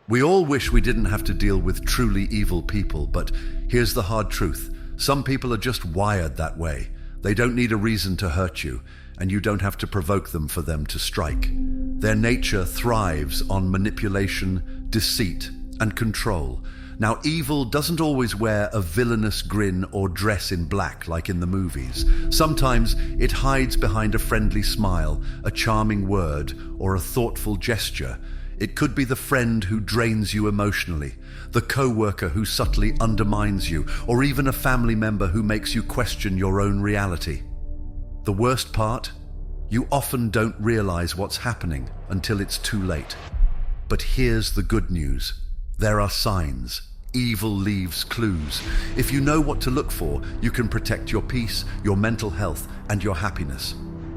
We all wish we didn't have to deal with truly evil people, but here's the hard truth. Some people are just wired that way. They don't need a reason to hurt you, and you don't have to provoke them for them to strike. Their nature thrives on manipulation, deceit, and control. Now, evil doesn't always wear a villainous grin or dress in black like in the movies. Sometimes it hides behind a friendly smile, a charming word, or a thoughtful gesture. It could be the friend who drains you emotionally, the co-worker who subtly undermines you, or even a family member who makes you question your own reality. The worst part? You often don't realize what's happening until it's too late. But here's the good news. There are signs. Evil leaves clues. If you know what to look for, you can protect your peace, your mental health, and your happiness.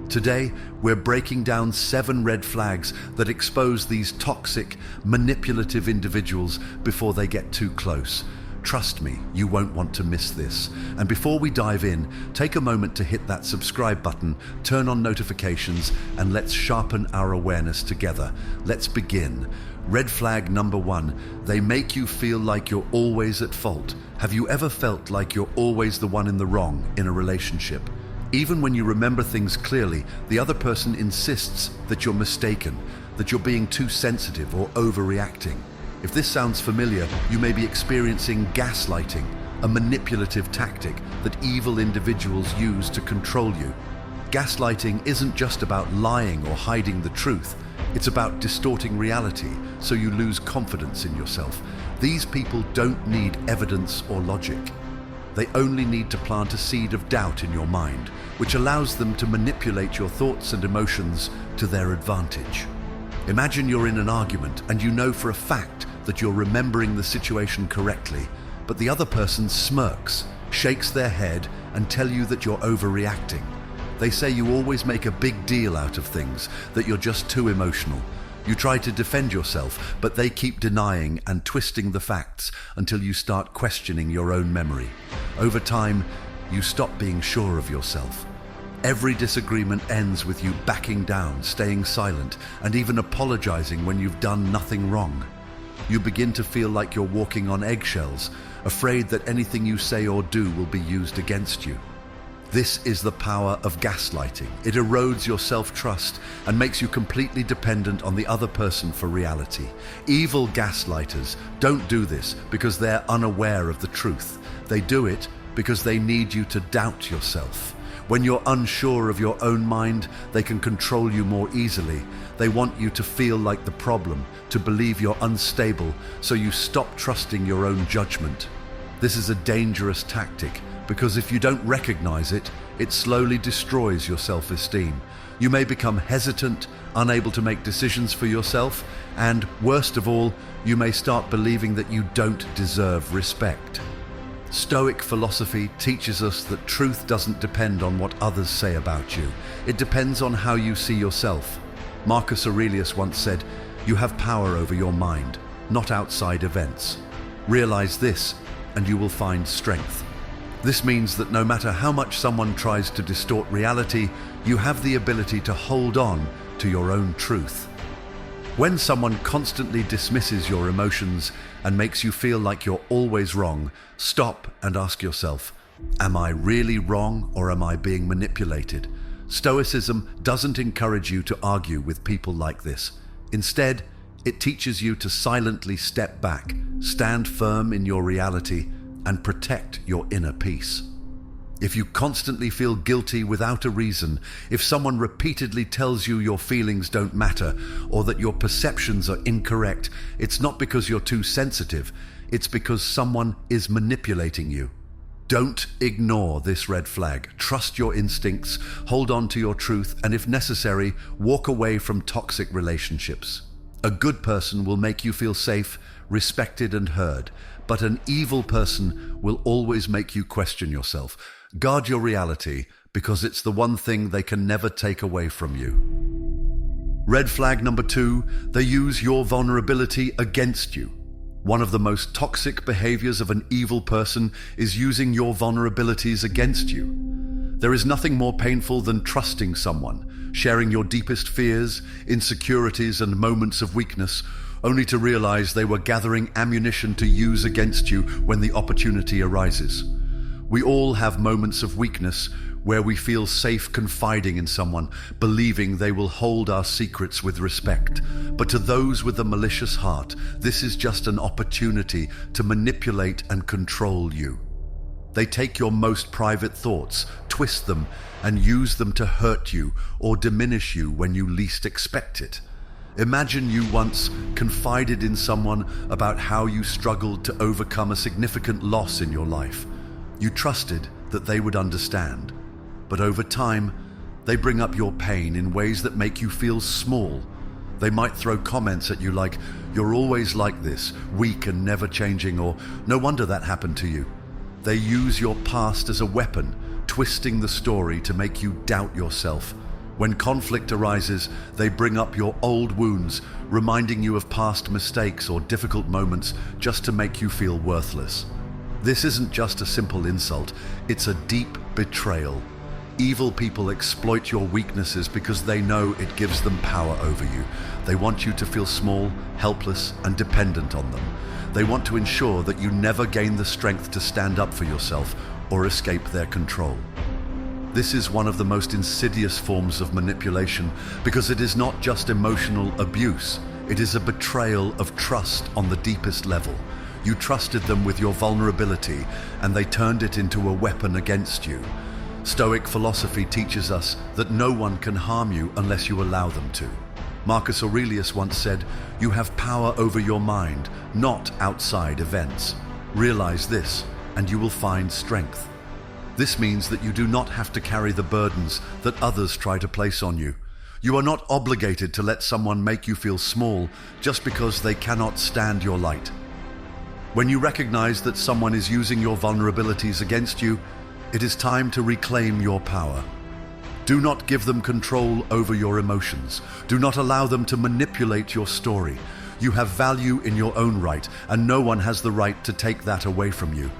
Today, we're breaking down 7 red flags that expose these toxic, manipulative individuals before they get too close. Trust me, you won't want to miss this. And before we dive in, take a moment to hit that subscribe button, turn on notifications, and let's sharpen our awareness together. Let's begin. Red flag number 1, they make you feel like you're always at fault. Have you ever felt like you're always the one in the wrong in a relationship? Even when you remember things clearly, the other person insists that you're mistaken, that you're being too sensitive or overreacting. If this sounds familiar, you may be experiencing gaslighting, a manipulative tactic that evil individuals use to control you. Gaslighting isn't just about lying or hiding the truth. It's about distorting reality so you lose confidence in yourself. These people don't need evidence or logic. They only need to plant a seed of doubt in your mind, which allows them to manipulate your thoughts and emotions to their advantage. Imagine you're in an argument and you know for a fact that you're remembering the situation correctly, but the other person smirks, shakes their head, and tell you that you're overreacting. They say you always make a big deal out of things, that you're just too emotional. You try to defend yourself, but they keep denying and twisting the facts until you start questioning your own memory. Over time, you stop being sure of yourself. Every disagreement ends with you backing down, staying silent, and even apologizing when you've done nothing wrong. You begin to feel like you're walking on eggshells, afraid that anything you say or do will be used against you. This is the power of gaslighting. It erodes your self-trust and makes you completely dependent on the other person for reality. Evil gaslighters don't do this because they're unaware of the truth. They do it because they need you to doubt yourself. When you're unsure of your own mind, they can control you more easily. They want you to feel like the problem, to believe you're unstable, so you stop trusting your own judgment. This is a dangerous tactic because if you don't recognize it, it slowly destroys your self-esteem. You may become hesitant, unable to make decisions for yourself, and worst of all, you may start believing that you don't deserve respect. Stoic philosophy teaches us that truth doesn't depend on what others say about you. It depends on how you see yourself. Marcus Aurelius once said, "You have power over your mind, not outside events. Realize this, and you will find strength." This means that no matter how much someone tries to distort reality, you have the ability to hold on to your own truth. When someone constantly dismisses your emotions and makes you feel like you're always wrong, stop and ask yourself, am I really wrong or am I being manipulated? Stoicism doesn't encourage you to argue with people like this. Instead, it teaches you to silently step back, stand firm in your reality, and protect your inner peace. If you constantly feel guilty without a reason, if someone repeatedly tells you your feelings don't matter or that your perceptions are incorrect, it's not because you're too sensitive, it's because someone is manipulating you. Don't ignore this red flag. Trust your instincts, hold on to your truth, and if necessary, walk away from toxic relationships. A good person will make you feel safe, respected, and heard, but an evil person will always make you question yourself. Guard your reality because it's the one thing they can never take away from you. Red flag number 2, they use your vulnerability against you. One of the most toxic behaviors of an evil person is using your vulnerabilities against you. There is nothing more painful than trusting someone, sharing your deepest fears, insecurities, and moments of weakness, only to realize they were gathering ammunition to use against you when the opportunity arises. We all have moments of weakness where we feel safe confiding in someone, believing they will hold our secrets with respect. But to those with a malicious heart, this is just an opportunity to manipulate and control you. They take your most private thoughts, twist them, and use them to hurt you or diminish you when you least expect it. Imagine you once confided in someone about how you struggled to overcome a significant loss in your life. You trusted that they would understand. But over time, they bring up your pain in ways that make you feel small. They might throw comments at you like, "You're always like this, weak and never changing," or "No wonder that happened to you." They use your past as a weapon, twisting the story to make you doubt yourself. When conflict arises, they bring up your old wounds, reminding you of past mistakes or difficult moments just to make you feel worthless. This isn't just a simple insult, it's a deep betrayal. Evil people exploit your weaknesses because they know it gives them power over you. They want you to feel small, helpless, and dependent on them. They want to ensure that you never gain the strength to stand up for yourself or escape their control. This is one of the most insidious forms of manipulation because it is not just emotional abuse, it is a betrayal of trust on the deepest level. You trusted them with your vulnerability, and they turned it into a weapon against you. Stoic philosophy teaches us that no one can harm you unless you allow them to. Marcus Aurelius once said, "You have power over your mind, not outside events. Realize this, and you will find strength." This means that you do not have to carry the burdens that others try to place on you. You are not obligated to let someone make you feel small just because they cannot stand your light. When you recognize that someone is using your vulnerabilities against you, it is time to reclaim your power. Do not give them control over your emotions. Do not allow them to manipulate your story. You have value in your own right, and no one has the right to take that away from you.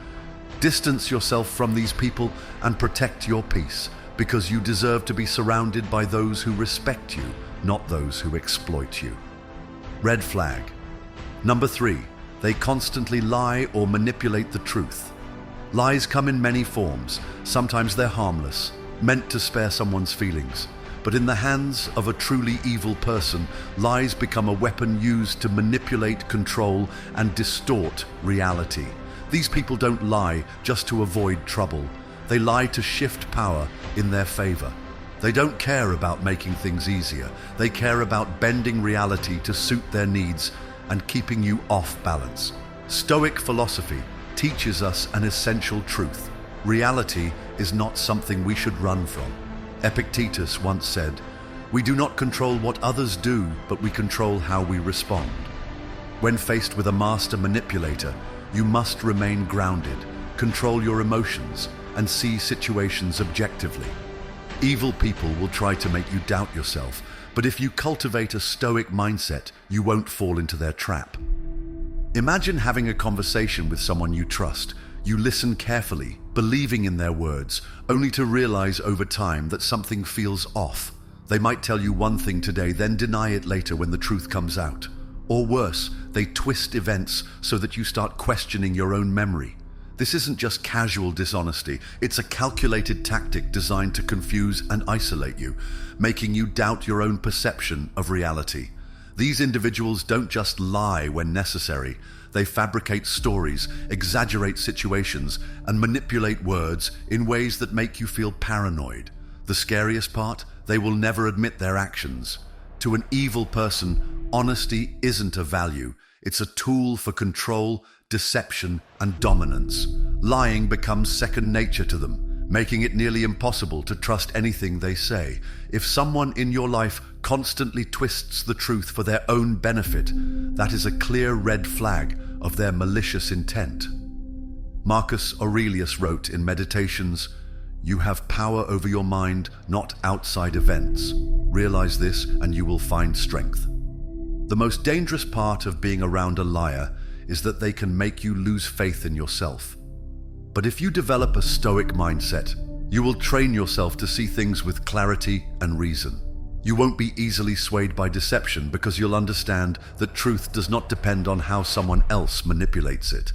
Distance yourself from these people and protect your peace, because you deserve to be surrounded by those who respect you, not those who exploit you. Red flag. Number 3, they constantly lie or manipulate the truth. Lies come in many forms. Sometimes they're harmless, meant to spare someone's feelings. But in the hands of a truly evil person, lies become a weapon used to manipulate, control, and distort reality. These people don't lie just to avoid trouble. They lie to shift power in their favor. They don't care about making things easier. They care about bending reality to suit their needs and keeping you off balance. Stoic philosophy teaches us an essential truth. Reality is not something we should run from. Epictetus once said, "We do not control what others do, but we control how we respond." When faced with a master manipulator, you must remain grounded, control your emotions, and see situations objectively. Evil people will try to make you doubt yourself, but if you cultivate a stoic mindset, you won't fall into their trap. Imagine having a conversation with someone you trust. You listen carefully, believing in their words, only to realize over time that something feels off. They might tell you one thing today, then deny it later when the truth comes out. Or worse, they twist events so that you start questioning your own memory. This isn't just casual dishonesty, it's a calculated tactic designed to confuse and isolate you, making you doubt your own perception of reality. These individuals don't just lie when necessary. They fabricate stories, exaggerate situations, and manipulate words in ways that make you feel paranoid. The scariest part? They will never admit their actions. To an evil person, honesty isn't a value. It's a tool for control, deception, and dominance. Lying becomes second nature to them, making it nearly impossible to trust anything they say. If someone in your life constantly twists the truth for their own benefit, that is a clear red flag of their malicious intent. Marcus Aurelius wrote in Meditations, "You have power over your mind, not outside events. Realize this and you will find strength." The most dangerous part of being around a liar is that they can make you lose faith in yourself. But if you develop a stoic mindset, you will train yourself to see things with clarity and reason. You won't be easily swayed by deception because you'll understand that truth does not depend on how someone else manipulates it.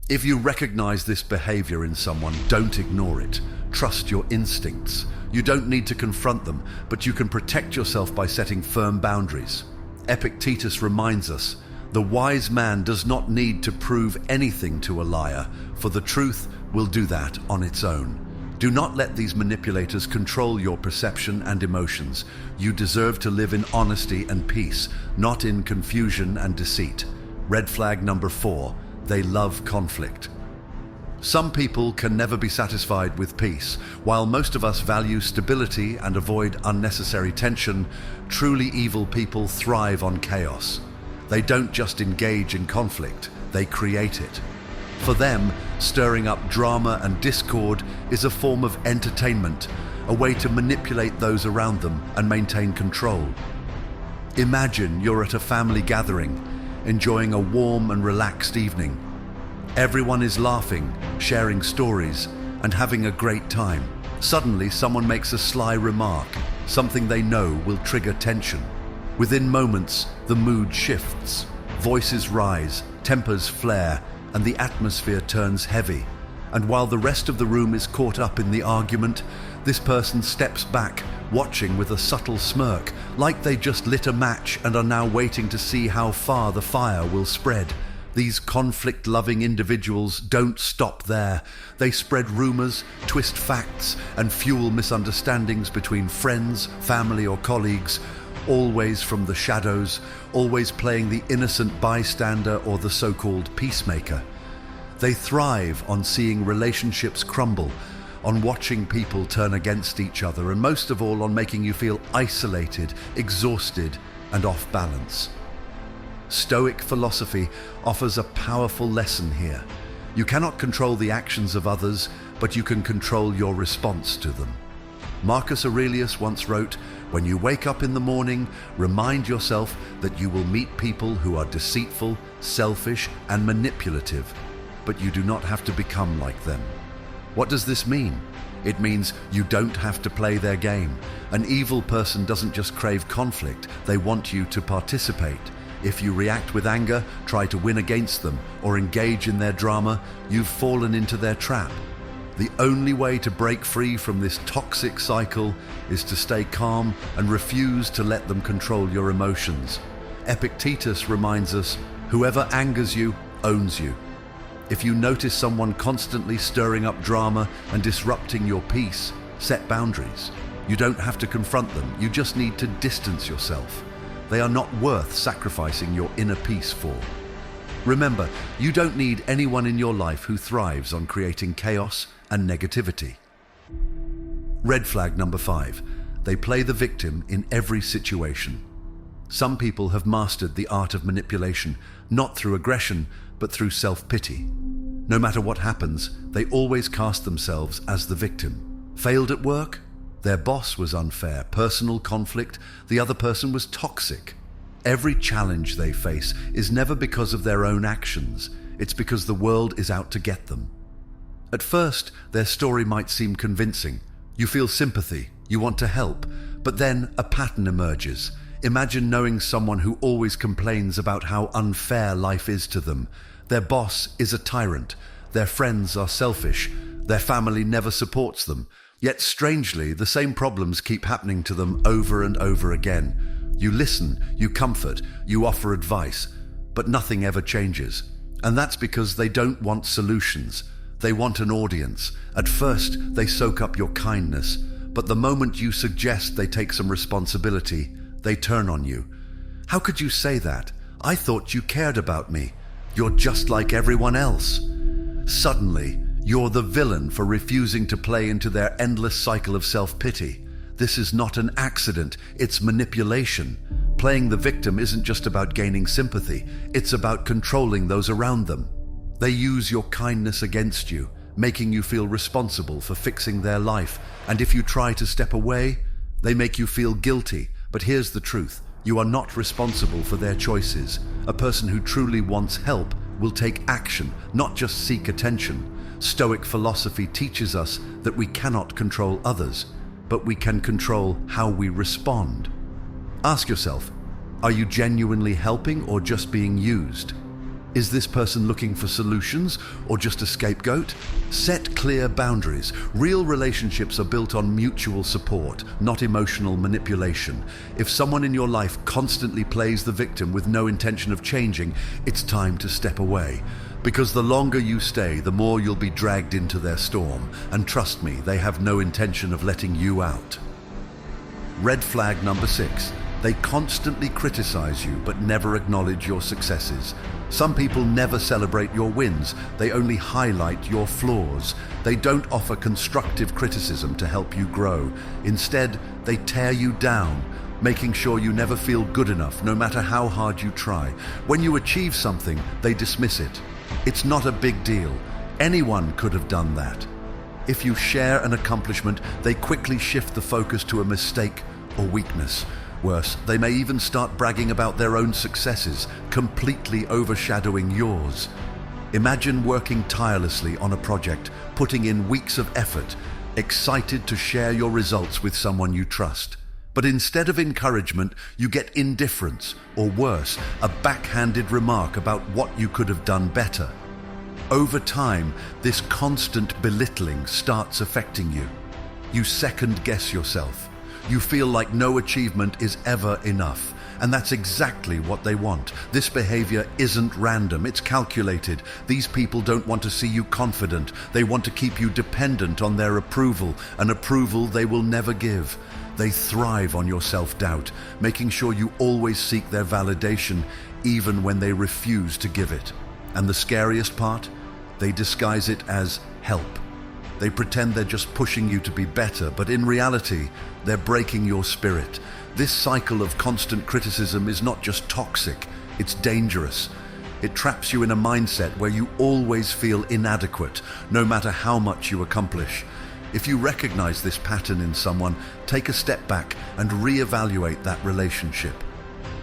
If you recognize this behavior in someone, don't ignore it. Trust your instincts. You don't need to confront them, but you can protect yourself by setting firm boundaries. Epictetus reminds us, the wise man does not need to prove anything to a liar, for the truth will do that on its own. Do not let these manipulators control your perception and emotions. You deserve to live in honesty and peace, not in confusion and deceit. Red flag number 4, they love conflict. Some people can never be satisfied with peace. While most of us value stability and avoid unnecessary tension, truly evil people thrive on chaos. They don't just engage in conflict, they create it. For them, stirring up drama and discord is a form of entertainment, a way to manipulate those around them and maintain control. Imagine you're at a family gathering, enjoying a warm and relaxed evening. Everyone is laughing, sharing stories, and having a great time. Suddenly, someone makes a sly remark, something they know will trigger tension. Within moments, the mood shifts. Voices rise, tempers flare, and the atmosphere turns heavy. And while the rest of the room is caught up in the argument, this person steps back, watching with a subtle smirk, like they just lit a match and are now waiting to see how far the fire will spread. These conflict-loving individuals don't stop there. They spread rumors, twist facts, and fuel misunderstandings between friends, family, or colleagues, always from the shadows, always playing the innocent bystander or the so-called peacemaker. They thrive on seeing relationships crumble, on watching people turn against each other, and most of all on making you feel isolated, exhausted, and off balance. Stoic philosophy offers a powerful lesson here. You cannot control the actions of others, but you can control your response to them. Marcus Aurelius once wrote, "When you wake up in the morning, remind yourself that you will meet people who are deceitful, selfish, and manipulative, but you do not have to become like them." What does this mean? It means you don't have to play their game. An evil person doesn't just crave conflict, they want you to participate. If you react with anger, try to win against them, or engage in their drama, you've fallen into their trap. The only way to break free from this toxic cycle is to stay calm and refuse to let them control your emotions. Epictetus reminds us, whoever angers you owns you. If you notice someone constantly stirring up drama and disrupting your peace, set boundaries. You don't have to confront them, you just need to distance yourself. They are not worth sacrificing your inner peace for. Remember, you don't need anyone in your life who thrives on creating chaos and negativity. Red flag number 5. They play the victim in every situation. Some people have mastered the art of manipulation, not through aggression, but through self-pity. No matter what happens, they always cast themselves as the victim. Failed at work? Their boss was unfair. Personal conflict? The other person was toxic. Every challenge they face is never because of their own actions. It's because the world is out to get them. At first, their story might seem convincing. You feel sympathy, you want to help, but then a pattern emerges. Imagine knowing someone who always complains about how unfair life is to them. Their boss is a tyrant, their friends are selfish, their family never supports them. Yet strangely, the same problems keep happening to them over and over again. You listen, you comfort, you offer advice, but nothing ever changes. And that's because they don't want solutions. They want an audience. At first, they soak up your kindness, but the moment you suggest they take some responsibility, they turn on you. How could you say that? I thought you cared about me. You're just like everyone else. Suddenly, you're the villain for refusing to play into their endless cycle of self-pity. This is not an accident, it's manipulation. Playing the victim isn't just about gaining sympathy, it's about controlling those around them. They use your kindness against you, making you feel responsible for fixing their life. And if you try to step away, they make you feel guilty. But here's the truth, you are not responsible for their choices. A person who truly wants help will take action, not just seek attention. Stoic philosophy teaches us that we cannot control others. but we can control how we respond. Ask yourself, are you genuinely helping or just being used? Is this person looking for solutions or just a scapegoat? Set clear boundaries. Real relationships are built on mutual support, not emotional manipulation. If someone in your life constantly plays the victim with no intention of changing, it's time to step away. Because the longer you stay, the more you'll be dragged into their storm. And trust me, they have no intention of letting you out. Red flag number 6. They constantly criticize you but never acknowledge your successes. Some people never celebrate your wins, they only highlight your flaws. They don't offer constructive criticism to help you grow. Instead, they tear you down, making sure you never feel good enough, no matter how hard you try. When you achieve something, they dismiss it. It's not a big deal. Anyone could have done that. If you share an accomplishment, they quickly shift the focus to a mistake or weakness. Worse, they may even start bragging about their own successes, completely overshadowing yours. Imagine working tirelessly on a project, putting in weeks of effort, excited to share your results with someone you trust. But instead of encouragement, you get indifference, or worse, a backhanded remark about what you could have done better. Over time, this constant belittling starts affecting you. You second-guess yourself. You feel like no achievement is ever enough, and that's exactly what they want. This behavior isn't random, it's calculated. These people don't want to see you confident. They want to keep you dependent on their approval, an approval they will never give. They thrive on your self-doubt, making sure you always seek their validation, even when they refuse to give it. And the scariest part? They disguise it as help. They pretend they're just pushing you to be better, but in reality, they're breaking your spirit. This cycle of constant criticism is not just toxic, it's dangerous. It traps you in a mindset where you always feel inadequate, no matter how much you accomplish. If you recognize this pattern in someone, take a step back and reevaluate that relationship.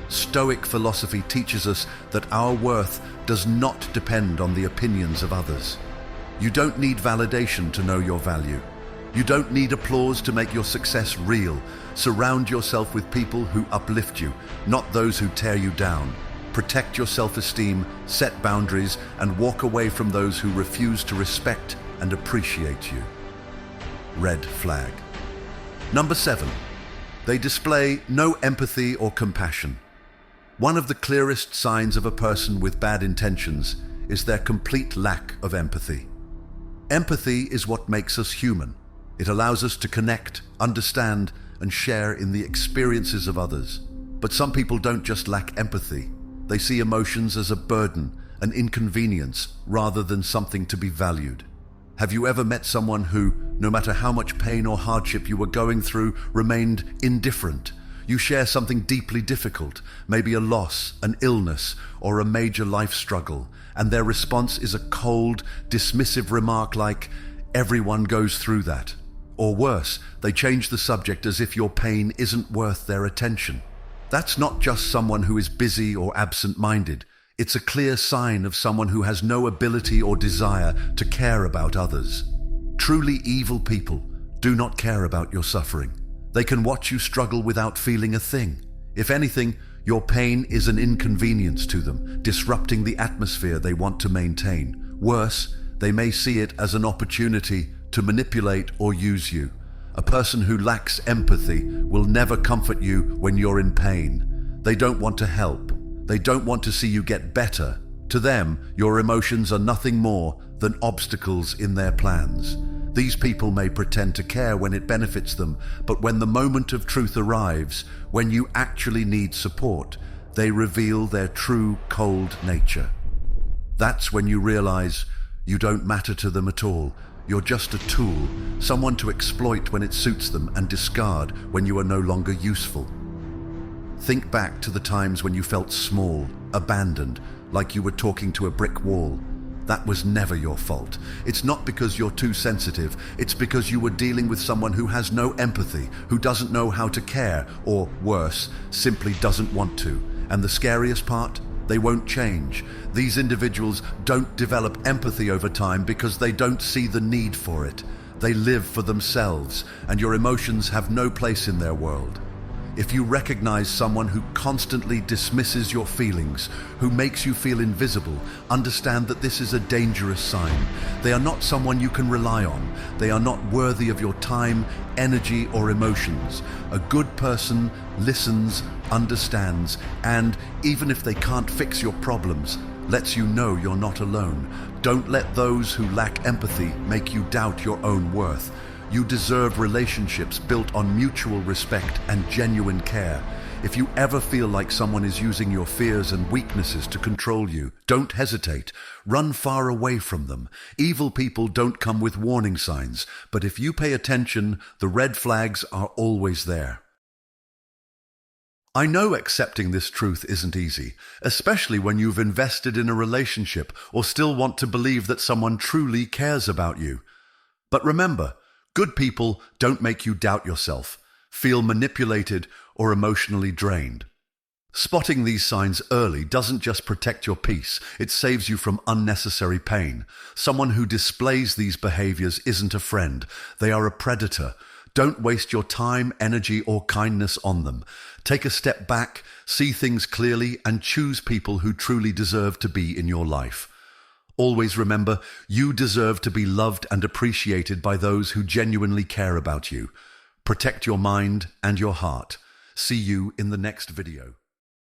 Stoic philosophy teaches us that our worth does not depend on the opinions of others. You don't need validation to know your value. You don't need applause to make your success real. Surround yourself with people who uplift you, not those who tear you down. Protect your self-esteem, set boundaries, and walk away from those who refuse to respect and appreciate you. Red flag. Number 7. They display no empathy or compassion. One of the clearest signs of a person with bad intentions is their complete lack of empathy. Empathy is what makes us human. It allows us to connect, understand, and share in the experiences of others. But some people don't just lack empathy. They see emotions as a burden, an inconvenience, rather than something to be valued. Have you ever met someone who, no matter how much pain or hardship you were going through, remained indifferent? You share something deeply difficult, maybe a loss, an illness, or a major life struggle, and their response is a cold, dismissive remark like, "Everyone goes through that." Or worse, they change the subject as if your pain isn't worth their attention. That's not just someone who is busy or absent-minded. It's a clear sign of someone who has no ability or desire to care about others. Truly evil people do not care about your suffering. They can watch you struggle without feeling a thing. If anything, your pain is an inconvenience to them, disrupting the atmosphere they want to maintain. Worse, they may see it as an opportunity to manipulate or use you. A person who lacks empathy will never comfort you when you're in pain. They don't want to help. They don't want to see you get better. To them, your emotions are nothing more than obstacles in their plans. These people may pretend to care when it benefits them, but when the moment of truth arrives, when you actually need support, they reveal their true cold nature. That's when you realize you don't matter to them at all. You're just a tool, someone to exploit when it suits them and discard when you are no longer useful. Think back to the times when you felt small, abandoned, like you were talking to a brick wall. That was never your fault. It's not because you're too sensitive. It's because you were dealing with someone who has no empathy, who doesn't know how to care, or worse, simply doesn't want to. And the scariest part? They won't change. These individuals don't develop empathy over time because they don't see the need for it. They live for themselves, and your emotions have no place in their world. If you recognize someone who constantly dismisses your feelings, who makes you feel invisible, understand that this is a dangerous sign. They are not someone you can rely on. They are not worthy of your time, energy, or emotions. A good person listens, understands, and, even if they can't fix your problems, lets you know you're not alone. Don't let those who lack empathy make you doubt your own worth. You deserve relationships built on mutual respect and genuine care. If you ever feel like someone is using your fears and weaknesses to control you, don't hesitate. Run far away from them. Evil people don't come with warning signs, but if you pay attention, the red flags are always there. I know accepting this truth isn't easy, especially when you've invested in a relationship or still want to believe that someone truly cares about you. But remember, good people don't make you doubt yourself, feel manipulated, or emotionally drained. Spotting these signs early doesn't just protect your peace, it saves you from unnecessary pain. Someone who displays these behaviors isn't a friend, they are a predator. Don't waste your time, energy, or kindness on them. Take a step back, see things clearly, and choose people who truly deserve to be in your life. Always remember, you deserve to be loved and appreciated by those who genuinely care about you. Protect your mind and your heart. See you in the next video.